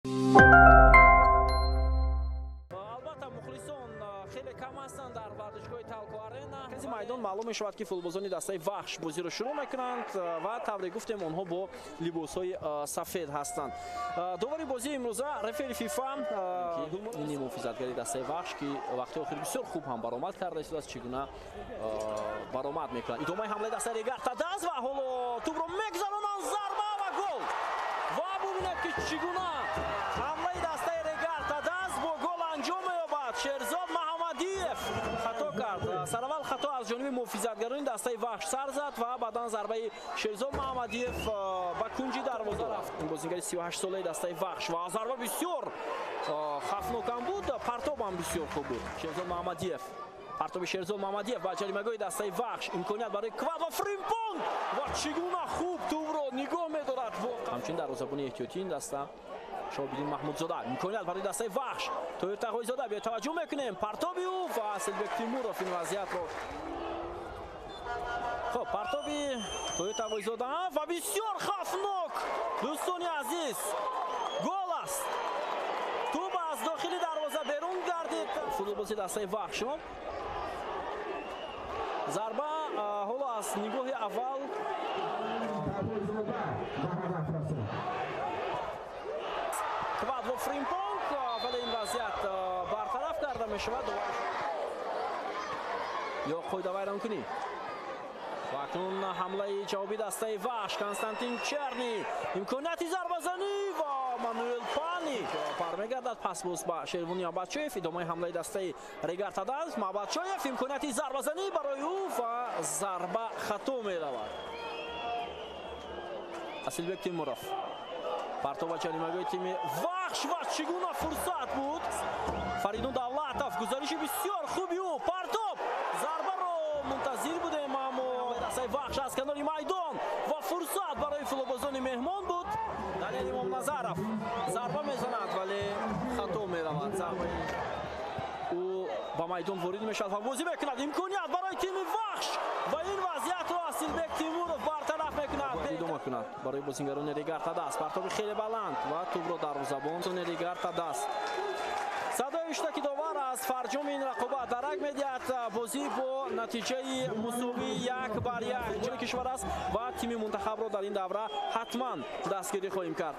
албатта мухлисон хеле кам ҳастанд дар варзишгоҳи Талко Арена. Аз ин майдон маълум мешавад ки футболбозони дастаи вахш бозиро шурӯъ мекунанд ва тавре гуфтем онҳо бо либосҳои сафед ҳастанд. довари бозии имрӯза рефери фифа ини муҳофизатгари дастаи вахш ки вақти охир бисёр хуб ҳам баромад карда истодааст чӣ гуна баромад мекунад. идомаи ҳамлаи дастаи Регарта даст ва ҳоло тӯбро мегзаронанд, зарба ва гол. ва бубинед ки чӣ гуна ҳамлаи дастаи Регарта даст бо гол анҷом меёбад. Шерзод Маҳамадиев хато кард. Сараввал хато аз ҷониби муҳофизатгарони дастаи вахш сар зад ва баъдан зарбаи Шерзод Маҳамадиев ба кунҷи дарвоза рафт. ин бозигари 38 солаи дастаи вахш ва зарба бисёр хафнокам буд, партобам бисёр хуб буд. Шерзод Маҳамадиев, партоби Шерзод Маҳамадиев ба ҷаримагоҳи дастаи вахш, имконият барои Квад ва Фримпонг ва чӣ гуна хуб тӯбро нигоҳ медорад. ҳамчунин дарвозабони эҳтиётии ин даста Шоҳбиддин Маҳмудзода, имконият барои дастаи вахш. Тоҳир Тағоизода, бетаваҷҷӯҳ мекунем, партоби ӯ ва Асилбек Тимуров ин вазъиятро. хоб партоби Тоҳир Тағоизода ва бисёр хафнок. дӯстони азиз, гол аст. тӯб аз дохили дарвоза берун гардид. футболбози дастаи вахш зарба ҳоло аз нигоҳи аввал Квад ва Фримпонг, вале ин вазъият бартараф карда мешавад. ё қоида вайрон кунӣ. ва акнун ҳамлаи ҷавоби дастаи вахш, Константин Черни, имконияти зарбазанӣ ва Мануэл Пани пар мегардад пас боз ба Шервони Абадчоев. идомаи ҳамлаи дастаи Регарта даст. Абадчоев, имконияти зарбазанӣ барои ӯ ва зарба хато меравад. Асилбек Тимуров, партоба ҷаримагоҳи тими вахш ва чӣ гуна фурсат буд. Фаридун Давлатов, гузариши бисёр хуби ӯ, партоб зарбаро мунтазир будем, аммо дастаи вахш аз канори майдон ва фурсат барои футболбозони меҳмон буд. Далел Имомназаров зарба мезанад, вале хато меравад. зарбаи ӯ ба майдон ворид мешавад ва бозӣ мекунад. имконият барои тими вахш ва ин вазъиятро Асилбек Тимуров бартараф мекунад. идома кунад барои бозингарони Регарта даст. партоби хеле баланд ва тӯбро дарвозабон Регарта даст. садои иштаки довар аз фарҷоми ин рақобат дарак медиҳад. бозӣ бо натиҷаи мусовӣ 1-1 кишвар аст ва тими мунтахабро дар ин давра ҳатман дастгирӣ хоҳем кард.